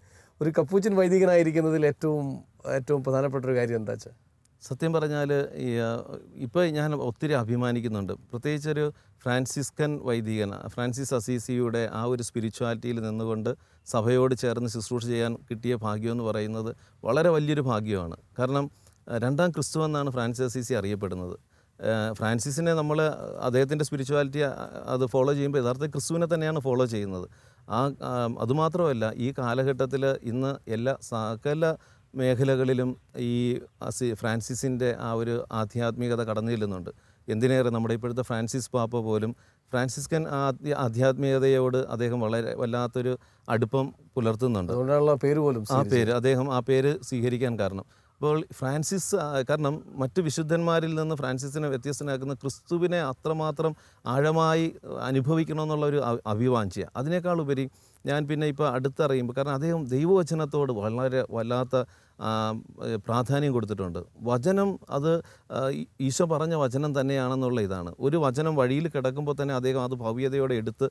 ഒരു കപ്പൂച്ചിൻ വൈദികനായിരിക്കുന്നതിൽ ഏറ്റവും പ്രധാനപ്പെട്ട ഒരു കാര്യം എന്താ വെച്ചാൽ? സത്യം പറഞ്ഞാൽ ഇപ്പോൾ ഞാൻ ഒത്തിരി അഭിമാനിക്കുന്നുണ്ട്. പ്രത്യേകിച്ചൊരു ഫ്രാൻസിസ്കൻ വൈദികൻ ഫ്രാൻസിസ് അസീസിയുടെ ആ ഒരു സ്പിരിച്വാലിറ്റിയിൽ നിന്നുകൊണ്ട് സഭയോട് ചേർന്ന് ശുശ്രൂഷ ചെയ്യാൻ കിട്ടിയ ഭാഗ്യമെന്ന് പറയുന്നത് വളരെ വലിയൊരു ഭാഗ്യമാണ്. കാരണം രണ്ടാം ക്രിസ്തു എന്നാണ് ഫ്രാൻസിസ് അസീസി അറിയപ്പെടുന്നത്. ഫ്രാൻസിസിനെ നമ്മൾ അദ്ദേഹത്തിൻ്റെ സ്പിരിച്വാലിറ്റി അത് ഫോളോ ചെയ്യുമ്പോൾ യഥാർത്ഥത്തിൽ ക്രിസ്തുവിനെ തന്നെയാണ് ഫോളോ ചെയ്യുന്നത്. അതുമാത്രമല്ല, ഈ കാലഘട്ടത്തിൽ ഇന്ന് എല്ലാ സകല മേഖലകളിലും ഈ ഫ്രാൻസിസിൻ്റെ ആ ഒരു ആധ്യാത്മികത കടന്നു ചെല്ലുന്നുണ്ട്. എന്തിനേറെ നമ്മുടെ ഇപ്പോഴത്തെ ഫ്രാൻസിസ് പാപ്പ പോലും ഫ്രാൻസിസ്കൻ ആധ്യാത്മികതയോട് അദ്ദേഹം വളരെ വല്ലാത്തൊരു അടുപ്പം പുലർത്തുന്നുണ്ട്. അദ്ദേഹം ആ പേര് സ്വീകരിക്കാൻ കാരണം. അപ്പോൾ ഫ്രാൻസിസ്, കാരണം മറ്റ് വിശുദ്ധന്മാരിൽ നിന്ന് ഫ്രാൻസിസിനെ വ്യത്യസ്തനാക്കുന്ന ക്രിസ്തുവിനെ അത്രമാത്രം ആഴമായി അനുഭവിക്കണമെന്നുള്ള ഒരു അഭിവാഞ്ചിയ. അതിനേക്കാളുപരി ഞാൻ പിന്നെ ഇപ്പോൾ അടുത്തറിയുമ്പോൾ, കാരണം അദ്ദേഹം ദൈവവചനത്തോട് വളരെ വല്ലാത്ത പ്രാധാന്യം കൊടുത്തിട്ടുണ്ട്. വചനം അത് ഈശോ പറഞ്ഞ വചനം തന്നെയാണെന്നുള്ള ഇതാണ്. ഒരു വചനം വഴിയിൽ കിടക്കുമ്പോൾ തന്നെ അദ്ദേഹം അത് ഭവ്യതയോടെ എടുത്ത്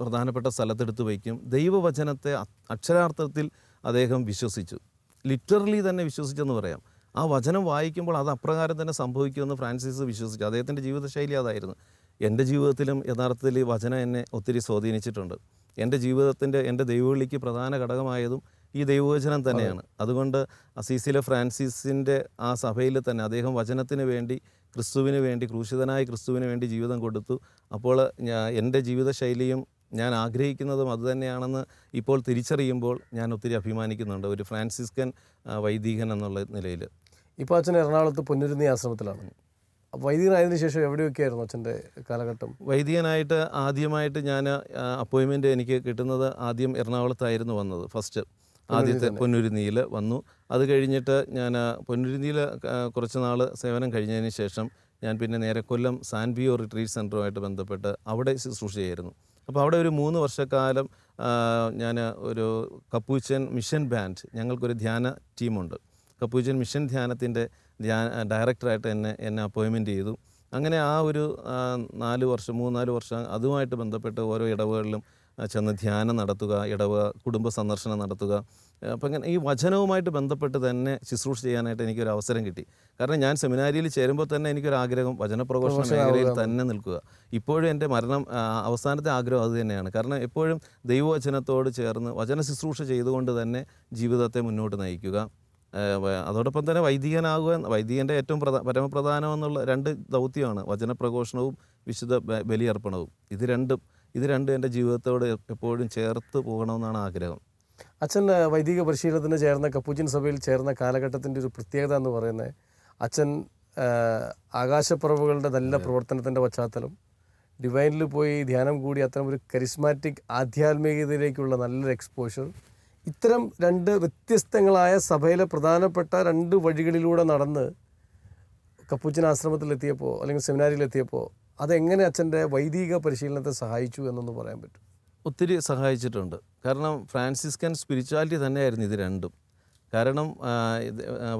പ്രധാനപ്പെട്ട സ്ഥലത്തെടുത്ത് വയ്ക്കും. ദൈവവചനത്തെ അക്ഷരാർത്ഥത്തിൽ അദ്ദേഹം വിശ്വസിച്ചു, ലിറ്ററലി തന്നെ വിശ്വസിച്ചെന്ന് പറയാം. ആ വചനം വായിക്കുമ്പോൾ അത് അപ്രകാരം തന്നെ സംഭവിക്കുമെന്ന് ഫ്രാൻസിസ് വിശ്വസിച്ചു. അദ്ദേഹത്തിൻ്റെ ജീവിതശൈലി അതായിരുന്നു. എൻ്റെ ജീവിതത്തിലും യഥാർത്ഥത്തിൽ വചനം എന്നെ ഒത്തിരി സ്വാധീനിച്ചിട്ടുണ്ട്. എൻ്റെ ദൈവവിളിക്ക് പ്രധാന ഘടകമായതും ഈ ദൈവവചനം തന്നെയാണ്. അതുകൊണ്ട് അസീസിലെ ഫ്രാൻസിസിൻ്റെ ആ സഭയിൽ തന്നെ അദ്ദേഹം വചനത്തിന് വേണ്ടി, ക്രിസ്തുവിന് വേണ്ടി, ക്രൂശിതനായ ക്രിസ്തുവിന് വേണ്ടി ജീവിതം കൊടുത്തു. അപ്പോൾ എൻ്റെ ജീവിതശൈലിയും ഞാൻ ആഗ്രഹിക്കുന്നതും അതുതന്നെയാണെന്ന് ഇപ്പോൾ തിരിച്ചറിയുമ്പോൾ ഞാൻ ഒത്തിരി അഭിമാനിക്കുന്നുണ്ട് ഒരു ഫ്രാൻസിസ്കൻ വൈദികൻ എന്നുള്ള നിലയിൽ. ഇപ്പോൾ അച്ഛൻ എറണാകുളത്ത് പൊന്നുരുന്നി ആശ്രമത്തിലാണ്. അപ്പോൾ വൈദികനായതിനു ശേഷം എവിടെയൊക്കെയായിരുന്നു അച്ഛൻ്റെ കാലഘട്ടം? വൈദികനായിട്ട് ആദ്യമായിട്ട് ഞാൻ അപ്പോയിൻമെൻറ്റ് എനിക്ക് കിട്ടുന്നത് ആദ്യം എറണാകുളത്തായിരുന്നു വന്നത്. ആദ്യത്തെ പൊന്നുരുന്നിയിൽ വന്നു. അത് കഴിഞ്ഞിട്ട് ഞാൻ പൊന്നുരുന്നിയിൽ കുറച്ച് നാൾ സേവനം കഴിഞ്ഞതിന് ശേഷം ഞാൻ പിന്നെ നേരെ കൊല്ലം സാൻബിയോ റിട്രീറ്റ് സെൻ്ററുമായിട്ട് ബന്ധപ്പെട്ട് അവിടെ ശുശ്രൂഷ ചെയ്യായിരുന്നു. അപ്പോൾ അവിടെ ഒരു 3 വർഷക്കാലം ഞാൻ ഒരു കപ്പൂച്ചൻ മിഷൻ ബാൻഡ്, ഞങ്ങൾക്കൊരു ധ്യാന ടീമുണ്ട്. കപ്പൂച്ചൻ മിഷൻ ധ്യാനത്തിൻ്റെ ഡയറക്ടറായിട്ട് എന്നെ അപ്പോയിൻമെൻറ്റ് ചെയ്തു. അങ്ങനെ ആ ഒരു 3-4 വർഷം അതുമായിട്ട് ബന്ധപ്പെട്ട് ഓരോ ഇടവുകളിലും ചെന്ന് ധ്യാനം നടത്തുക, കുടുംബ സന്ദർശനം നടത്തുക. അപ്പം അങ്ങനെ ഈ വചനവുമായിട്ട് ബന്ധപ്പെട്ട് തന്നെ ശുശ്രൂഷ ചെയ്യാനായിട്ട് എനിക്കൊരു അവസരം കിട്ടി. കാരണം ഞാൻ സെമിനാരിയിൽ ചേരുമ്പോൾ തന്നെ എനിക്കൊരാഗ്രഹം വചനപ്രഘോഷണ മേഖലയിൽ തന്നെ നിൽക്കുക. ഇപ്പോഴും എൻ്റെ അവസാനത്തെ ആഗ്രഹം അത് തന്നെയാണ്. കാരണം എപ്പോഴും ദൈവവചനത്തോട് ചേർന്ന് വചന ശുശ്രൂഷ ചെയ്തുകൊണ്ട് തന്നെ ജീവിതത്തെ മുന്നോട്ട് നയിക്കുക. അതോടൊപ്പം തന്നെ വൈദികൻ്റെ ഏറ്റവും പരമപ്രധാനമെന്നുള്ള 2 ദൗത്യമാണ് വചനപ്രഘോഷണവും വിശുദ്ധ ബലിയർപ്പണവും. ഇത് രണ്ടും എൻ്റെ ജീവിതത്തോട് എപ്പോഴും ചേർത്ത് പോകണമെന്നാണ് ആഗ്രഹം. അച്ഛൻ വൈദിക പരിശീലനത്തിന് ചേർന്ന കപ്പൂച്ചിൻ സഭയിൽ ചേർന്ന കാലഘട്ടത്തിൻ്റെ ഒരു പ്രത്യേകത എന്ന് പറയുന്നത്, അച്ഛൻ ആകാശപ്പറവുകളുടെ നല്ല പ്രവർത്തനത്തിൻ്റെ പശ്ചാത്തലം, ഡിവൈനിൽ പോയി ധ്യാനം കൂടി അത്തരം ഒരു കരിസ്മാറ്റിക് ആധ്യാത്മികതയിലേക്കുള്ള നല്ലൊരു എക്സ്പോഷർ, ഇത്തരം 2 വ്യത്യസ്തങ്ങളായ സഭയിലെ പ്രധാനപ്പെട്ട 2 വഴികളിലൂടെ നടന്ന് കപ്പൂച്ചിൻ ആശ്രമത്തിലെത്തിയപ്പോൾ അല്ലെങ്കിൽ സെമിനാരിയിലെത്തിയപ്പോൾ അതെങ്ങനെ അച്ഛൻ്റെ വൈദിക പരിശീലനത്തെ സഹായിച്ചു എന്നൊന്ന് പറയാൻ പറ്റും? ഒത്തിരി സഹായിച്ചിട്ടുണ്ട്. കാരണം ഫ്രാൻസിസ്കൻ സ്പിരിച്വാലിറ്റി തന്നെയായിരുന്നു ഇത് രണ്ടും. കാരണം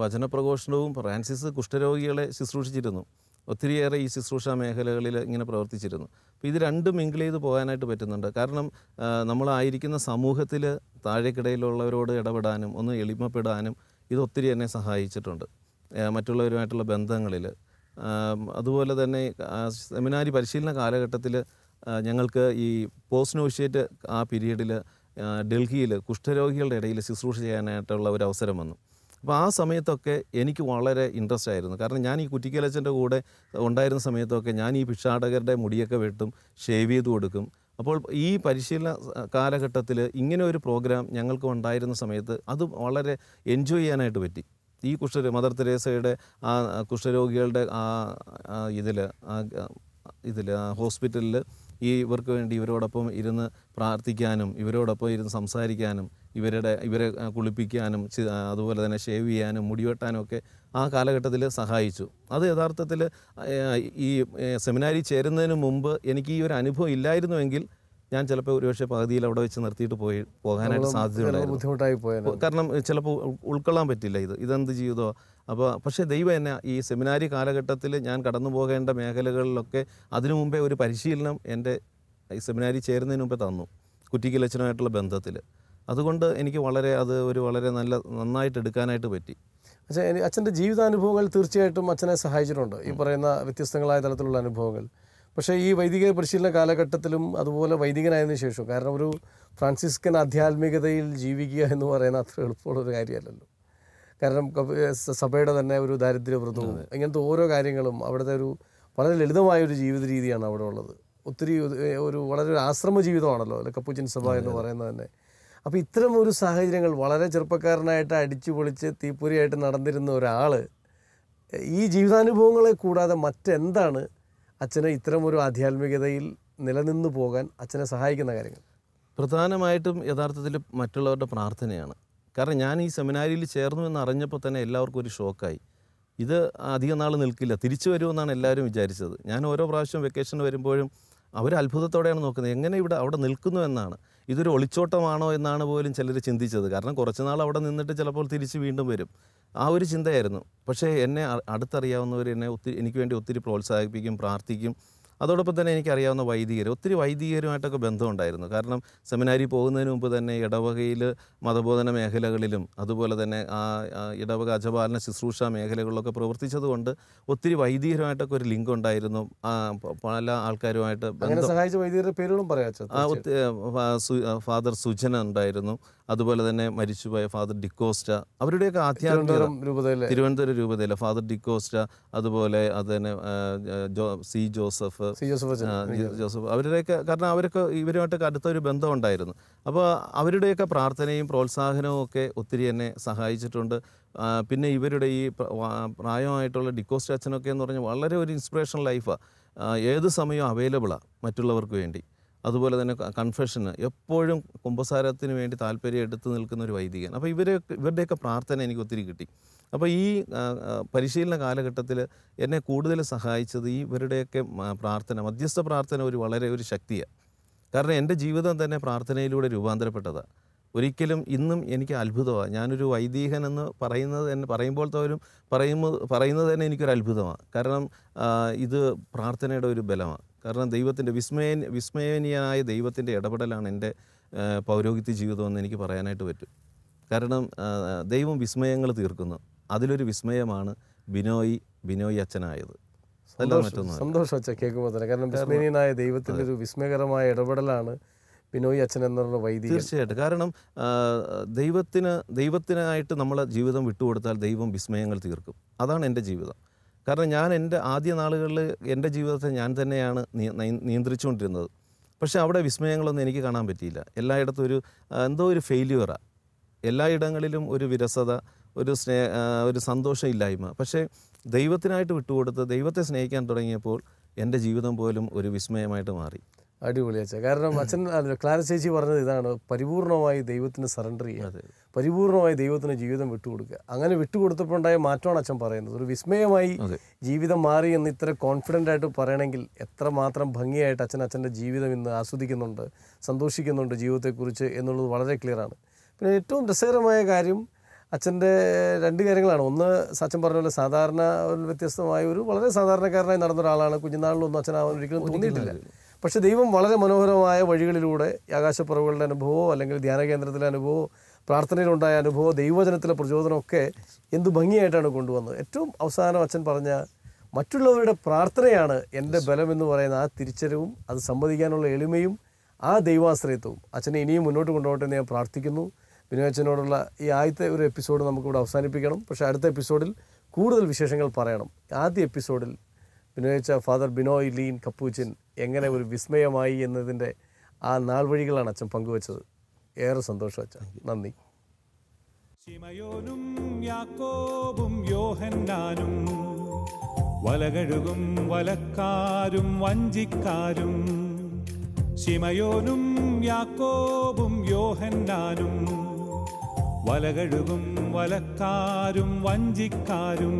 വചനപ്രഘോഷണവും ഫ്രാൻസിസ് കുഷ്ഠരോഗികളെ ശുശ്രൂഷിച്ചിരുന്നു. ഒത്തിരിയേറെ ഈ ശുശ്രൂഷ മേഖലകളിൽ ഇങ്ങനെ പ്രവർത്തിച്ചിരുന്നു. അപ്പോൾ ഇത് രണ്ടും മിങ്കിൾ ചെയ്ത് പോകാനായിട്ട് പറ്റുന്നുണ്ട്. കാരണം നമ്മളായിരിക്കുന്ന സമൂഹത്തിൽ താഴേക്കിടയിലുള്ളവരോട് ഇടപെടാനും ഒന്ന് എളിമപ്പെടാനും ഇതൊത്തിരി എന്നെ സഹായിച്ചിട്ടുണ്ട്. മറ്റുള്ളവരുമായിട്ടുള്ള ബന്ധങ്ങളിൽ. അതുപോലെ തന്നെ സെമിനാരി പരിശീലന കാലഘട്ടത്തിൽ ഞങ്ങൾക്ക് ഈ പോസ്റ്റ് നോഷ്യേറ്റ് ആ പീരീഡിൽ ഡൽഹിയിൽ കുഷ്ഠരോഗികളുടെ ഇടയിൽ ശുശ്രൂഷ ചെയ്യാനായിട്ടുള്ള ഒരു അവസരം വന്നു. അപ്പോൾ ആ സമയത്തൊക്കെ എനിക്ക് വളരെ ഇൻട്രസ്റ്റ് ആയിരുന്നു. കാരണം ഞാൻ ഈ കുറ്റിക്കലച്ചൻ്റെ കൂടെ ഉണ്ടായിരുന്ന സമയത്തൊക്കെ ഞാൻ ഈ ഭിക്ഷാടകരുടെ മുടിയൊക്കെ വെട്ടും, ഷേവ് ചെയ്ത് കൊടുക്കും. അപ്പോൾ ഈ പരിശീലന കാലഘട്ടത്തിൽ ഇങ്ങനെ ഒരു പ്രോഗ്രാം ഞങ്ങൾക്ക് ഉണ്ടായിരുന്ന സമയത്ത് അത് വളരെ എൻജോയ് ചെയ്യാനായിട്ട് പറ്റി. ഈ മദർ തെരേസയുടെ ആ കുഷ്ഠരോഗികളുടെ ഇതിൽ ഹോസ്പിറ്റലിൽ ഇവർക്ക് വേണ്ടി ഇവരോടൊപ്പം ഇരുന്ന് പ്രാർത്ഥിക്കാനും ഇവരോടൊപ്പം ഇരുന്ന് സംസാരിക്കാനും ഇവരെ കുളിപ്പിക്കാനും അതുപോലെ തന്നെ ഷേവ് ചെയ്യാനും മുടിവെട്ടാനും ഒക്കെ ആ കാലഘട്ടത്തിൽ സഹായിച്ചു. അത് യഥാർത്ഥത്തിൽ ഈ സെമിനാരി ചേരുന്നതിന് മുമ്പ് എനിക്ക് ഈ ഒരു അനുഭവം ഇല്ലായിരുന്നുവെങ്കിൽ ഞാൻ ചിലപ്പോൾ ഒരുപക്ഷെ പകുതിയിൽ അവിടെ വെച്ച് നിർത്തിയിട്ട് പോകാനായിട്ട് സാധ്യതയുണ്ടായിരുന്നു. കാരണം ചിലപ്പോൾ ഉൾക്കൊള്ളാൻ പറ്റില്ല ഇതെന്ത് ജീവിതമോ. പക്ഷേ ദൈവം എന്നെ ഈ സെമിനാരി കാലഘട്ടത്തിൽ ഞാൻ കടന്നു പോകേണ്ട മേഖലകളിലൊക്കെ അതിനു മുമ്പേ ഒരു പരിശീലനം എൻ്റെ ഈ സെമിനാരി ചേരുന്നതിന് മുമ്പേ തന്നു, കുറ്റിക്കലച്ചനുമായിട്ടുള്ള ബന്ധത്തിൽ. അതുകൊണ്ട് എനിക്ക് വളരെ നന്നായിട്ട് എടുക്കാനായിട്ട് പറ്റി. അച്ഛൻ്റെ ജീവിതാനുഭവങ്ങൾ തീർച്ചയായിട്ടും അച്ഛനെ സഹായിച്ചിട്ടുണ്ട്, ഈ പറയുന്ന വ്യത്യസ്തങ്ങളായ തലത്തിലുള്ള അനുഭവങ്ങൾ. പക്ഷേ ഈ വൈദിക പരിശീലന കാലഘട്ടത്തിലും അതുപോലെ വൈദികനായതിനു ശേഷം, കാരണം ഒരു ഫ്രാൻസിസ്കൻ ആധ്യാത്മികതയിൽ ജീവിക്കുക എന്ന് പറയുന്ന അത്ര എളുപ്പമുള്ളൊരു കാര്യമല്ലല്ലോ. കാരണം സഭയുടെ തന്നെ ഒരു ദാരിദ്ര്യവ്രതവും ഇങ്ങനത്തെ ഓരോ കാര്യങ്ങളും അവിടുത്തെ ഒരു വളരെ ലളിതമായൊരു ജീവിത രീതിയാണ് അവിടെ ഉള്ളത്. ഒത്തിരി വളരെ ആശ്രമ ജീവിതമാണല്ലോ അല്ലെ കപ്പുച്ചിൻ സഭ എന്ന് പറയുന്നത് തന്നെ. അപ്പോൾ ഇത്തരം ഒരു സാഹചര്യങ്ങൾ വളരെ ചെറുപ്പക്കാരനായിട്ട് അടിച്ചു പൊളിച്ച് തീപ്പൊരിയായിട്ട് നടന്നിരുന്ന ഒരാൾ ഈ ജീവിതാനുഭവങ്ങളെ കൂടാതെ മറ്റെന്താണ് അച്ഛന് ഇത്തരമൊരു ആധ്യാത്മികതയിൽ നിലനിന്ന് പോകാൻ അച്ഛനെ സഹായിക്കുന്ന കാര്യങ്ങൾ? പ്രധാനമായിട്ടും യഥാർത്ഥത്തിൽ മറ്റുള്ളവരുടെ പ്രാർത്ഥനയാണ്. കാരണം ഞാൻ ഈ സെമിനാരിയിൽ ചേർന്നു എന്ന് അറിഞ്ഞപ്പോൾ തന്നെ എല്ലാവർക്കും ഒരു ഷോക്കായി. ഇത് അധികം നാൾ നിൽക്കില്ല, തിരിച്ചു വരുമെന്നാണ് എല്ലാവരും വിചാരിച്ചത്. ഞാൻ ഓരോ പ്രാവശ്യം വെക്കേഷൻ വരുമ്പോഴും അവർ അത്ഭുതത്തോടെയാണ് നോക്കുന്നത്, എങ്ങനെ അവിടെ നിൽക്കുന്നു എന്നാണ്. ഇതൊരു ഒളിച്ചോട്ടമാണോ എന്നാണ് പോലും ചിലർ ചിന്തിച്ചത്. കാരണം കുറച്ച് നാൾ അവിടെ നിന്നിട്ട് ചിലപ്പോൾ തിരിച്ച് വീണ്ടും വരും, ആ ഒരു ചിന്തയായിരുന്നു. പക്ഷേ എന്നെ അടുത്തറിയാവുന്നവർ എനിക്ക് വേണ്ടി ഒത്തിരി പ്രോത്സാഹിപ്പിക്കും, പ്രാർത്ഥിക്കും. അതോടൊപ്പം തന്നെ എനിക്കറിയാവുന്ന ഒത്തിരി വൈദികരുമായിട്ടൊക്കെ ബന്ധമുണ്ടായിരുന്നു. കാരണം സെമിനാരി പോകുന്നതിന് മുമ്പ് തന്നെ ഇടവകയിൽ മതബോധന മേഖലകളിലും അതുപോലെ തന്നെ ഇടവക അജപാലന ശുശ്രൂഷ മേഖലകളിലൊക്കെ പ്രവർത്തിച്ചതുകൊണ്ട് ഒത്തിരി വൈദികരുമായിട്ടൊക്കെ ഒരു ലിങ്ക് ഉണ്ടായിരുന്നു. പല ആൾക്കാരുമായിട്ട് സഹായിച്ച വൈദികരുടെ പേരുകളും പറയാം. ഫാദർ സുജന ഉണ്ടായിരുന്നു, അതുപോലെ തന്നെ മരിച്ചുപോയ ഫാദർ ഡിക്കോസ്റ്റ, അവരുടെയൊക്കെ തിരുവനന്തപുരം രൂപതയിലെ ഫാദർ ഡിക്കോസ്റ്റ, അതുപോലെ അത് തന്നെ സി ജോസഫ്, അവരുടെയൊക്കെ, കാരണം അവരൊക്കെ ഇവരുമായിട്ടൊക്കെ അടുത്തൊരു ബന്ധമുണ്ടായിരുന്നു. അപ്പോൾ അവരുടെയൊക്കെ പ്രാർത്ഥനയും പ്രോത്സാഹനവും ഒക്കെ ഒത്തിരി എന്നെ സഹായിച്ചിട്ടുണ്ട്. പിന്നെ ഇവരുടെ ഈ പ്രായമായിട്ടുള്ള ഡിക്കോസ്റ്റ അച്ഛനൊക്കെ എന്ന് പറഞ്ഞാൽ വളരെ ഒരു ഇൻസ്പിറേഷണൽ ലൈഫാണ്. ഏത് സമയവും അവൈലബിളാണ് മറ്റുള്ളവർക്ക് വേണ്ടി. അതുപോലെ തന്നെ കൺഫെഷന് എപ്പോഴും കുമ്പസാരത്തിന് വേണ്ടി താല്പര്യം എടുത്തു നിൽക്കുന്ന ഒരു വൈദികൻ. അപ്പോൾ ഇവരുടെയൊക്കെ പ്രാർത്ഥന എനിക്ക് ഒത്തിരി കിട്ടി. അപ്പോൾ ഈ പരിശീലന കാലഘട്ടത്തിൽ എന്നെ കൂടുതൽ സഹായിച്ചത് ഇവരുടെയൊക്കെ പ്രാർത്ഥന, മധ്യസ്ഥ പ്രാർത്ഥന വളരെ ഒരു ശക്തിയാണ്. കാരണം എൻ്റെ ജീവിതം തന്നെ പ്രാർത്ഥനയിലൂടെ രൂപാന്തരപ്പെട്ടതാണ്. ഒരിക്കലും ഇന്നും എനിക്ക് അത്ഭുതമാണ്. ഞാനൊരു വൈദികൻ എന്ന് പറയുന്നത് തന്നെ എനിക്കൊരു അത്ഭുതമാണ്. കാരണം ഇത് പ്രാർത്ഥനയുടെ ഒരു ബലമാണ്. കാരണം ദൈവത്തിൻ്റെ വിസ്മയനീയനായ ദൈവത്തിൻ്റെ ഇടപെടലാണ് എൻ്റെ പൗരോഹിത്യ ജീവിതമെന്ന് എനിക്ക് പറയാനായിട്ട് പറ്റും. കാരണം ദൈവം വിസ്മയങ്ങൾ തീർക്കുന്നു. അതിലൊരു വിസ്മയമാണ് ബിനോയ് അച്ഛനായത്. സന്തോഷം അച്ഛൻ കേൾക്കുമ്പോൾ തന്നെ. കാരണം വിസ്മയനീയനായ ദൈവത്തിൻ്റെ ഒരു വിസ്മയകരമായ ഇടപെടലാണ് ബിനോയ് അച്ഛൻ എന്നുള്ള വൈദികൻ. തീർച്ചയായിട്ടും. കാരണം ദൈവത്തിനായിട്ട് നമ്മൾ ജീവിതം വിട്ടുകൊടുത്താൽ ദൈവം വിസ്മയങ്ങൾ തീർക്കും. അതാണ് എൻ്റെ ജീവിതം. കാരണം ഞാൻ എൻ്റെ ആദ്യ നാളുകളിൽ എൻ്റെ ജീവിതത്തെ ഞാൻ തന്നെയാണ് നിയന്ത്രിച്ചുകൊണ്ടിരുന്നത്. പക്ഷേ അവിടെ വിസ്മയങ്ങളൊന്നും എനിക്ക് കാണാൻ പറ്റിയില്ല. എല്ലായിടത്തും എന്തോ ഒരു ഫെയില്യൂറാണ്. എല്ലായിടങ്ങളിലും ഒരു വിരസത, ഒരു സന്തോഷമില്ലായ്മ. പക്ഷേ ദൈവത്തിനായിട്ട് വിട്ടുകൊടുത്ത് ദൈവത്തെ സ്നേഹിക്കാൻ തുടങ്ങിയപ്പോൾ എൻ്റെ ജീവിതം പോലും ഒരു വിസ്മയമായിട്ട് മാറി. അടിപൊളി അച്ഛൻ. കാരണം അച്ഛൻ ക്ലാരസ് ചേച്ചി പറഞ്ഞത് ഇതാണ്, പരിപൂർണമായി ദൈവത്തിന് സറണ്ടർ ചെയ്യുക, പരിപൂർണമായി ദൈവത്തിന് ജീവിതം വിട്ടുകൊടുക്കുക. അങ്ങനെ വിട്ടുകൊടുത്തപ്പോൾ ഉണ്ടായ മാറ്റമാണ് അച്ഛൻ പറയുന്നത്. ഒരു വിസ്മയമായി ജീവിതം മാറി എന്ന് ഇത്ര കോൺഫിഡൻ്റ് ആയിട്ട് പറയണമെങ്കിൽ എത്രമാത്രം ഭംഗിയായിട്ട് അച്ഛൻ്റെ ജീവിതം ഇന്ന് ആസ്വദിക്കുന്നുണ്ട്, സന്തോഷിക്കുന്നുണ്ട് ജീവിതത്തെക്കുറിച്ച് എന്നുള്ളത് വളരെ ക്ലിയറാണ്. പിന്നെ ഏറ്റവും രസകരമായ കാര്യം അച്ഛൻ്റെ രണ്ട് കാര്യങ്ങളാണ്. ഒന്ന്, അച്ഛൻ പറഞ്ഞ പോലെ സാധാരണ വ്യത്യസ്തമായ വളരെ സാധാരണക്കാരനായി നടന്ന ഒരാളാണ്. കുഞ്ഞുനാളിലൊന്നും അച്ഛനാവാൻ ഒരിക്കലും തോന്നിയിട്ടില്ല. പക്ഷേ ദൈവം വളരെ മനോഹരമായ വഴികളിലൂടെ ആകാശപ്പറവുകളുടെ അനുഭവമോ അല്ലെങ്കിൽ ധ്യാന കേന്ദ്രത്തിലെ അനുഭവമോ പ്രാർത്ഥനയിലുണ്ടായ അനുഭവമോ ദൈവവചനത്തിലെ പ്രചോദനമൊക്കെ എന്ത് ഭംഗിയായിട്ടാണ് കൊണ്ടുവന്നത്. ഏറ്റവും അവസാനം അച്ഛൻ പറഞ്ഞ മറ്റുള്ളവരുടെ പ്രാർത്ഥനയാണ് എൻ്റെ ബലമെന്ന് പറയുന്ന ആ തിരിച്ചറിവും അത് സമ്മതിക്കാനുള്ള എളിമയും ആ ദൈവാശ്രയത്വവും അച്ഛനെ ഇനിയും മുന്നോട്ട് കൊണ്ടുപോകട്ടെ എന്ന് ഞാൻ പ്രാർത്ഥിക്കുന്നു. ബിനോയ് അച്ഛനോടുള്ള ഈ ആദ്യത്തെ ഒരു എപ്പിസോഡ് നമുക്കിവിടെ അവസാനിപ്പിക്കണം. പക്ഷേ അടുത്ത എപ്പിസോഡിൽ കൂടുതൽ വിശേഷങ്ങൾ പറയണം. ആദ്യ എപ്പിസോഡിൽ ബിനോയ് അച്ഛ, ഫാദർ ബിനോയ് ലീൻ കപ്പൂച്ചിൻ എങ്ങനെ ഒരു വിസ്മയമായി എന്നതിൻ്റെ ആ നാൾ വഴികളാണ് അച്ഛൻ പങ്കുവച്ചത്. ഏറെ സന്തോഷം അച്ഛൻ. നന്ദി. ശിമയോനും യാക്കോബും യോഹന്നാനും വലകഴുകും വലക്കാരും വഞ്ചിക്കാരും. ശിമയോനും യാക്കോബും യോഹന്നാനും വലകഴുകും വലക്കാരും വഞ്ചിക്കാരും.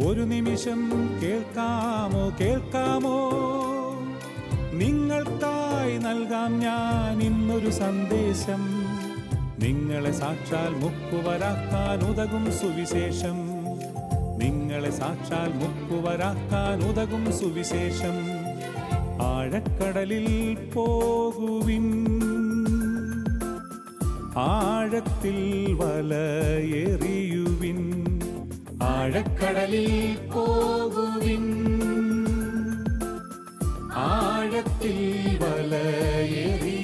ഒരു നിമിഷം കേൾക്കാമോ കേൾക്കാമോ, നിങ്ങൾക്കായി നൽകാം ഞാൻ ഇന്നൊരു സന്ദേശം. നിങ്ങളെ സാക്ഷാൽ മുക്കുവരാക്കാൻ ഉതകും സുവിശേഷം. നിങ്ങളെ സാക്ഷാൽ മുക്കുവരാക്കാൻ ഉതകും സുവിശേഷം. ആഴക്കടലിൽ പോകുവിൻ, ആഴത്തിൽ വലയെറിയുവിൻ. ആഴക്കടലിൽ പോകുവിൻ, ആഴത്തിൽ വലയെറി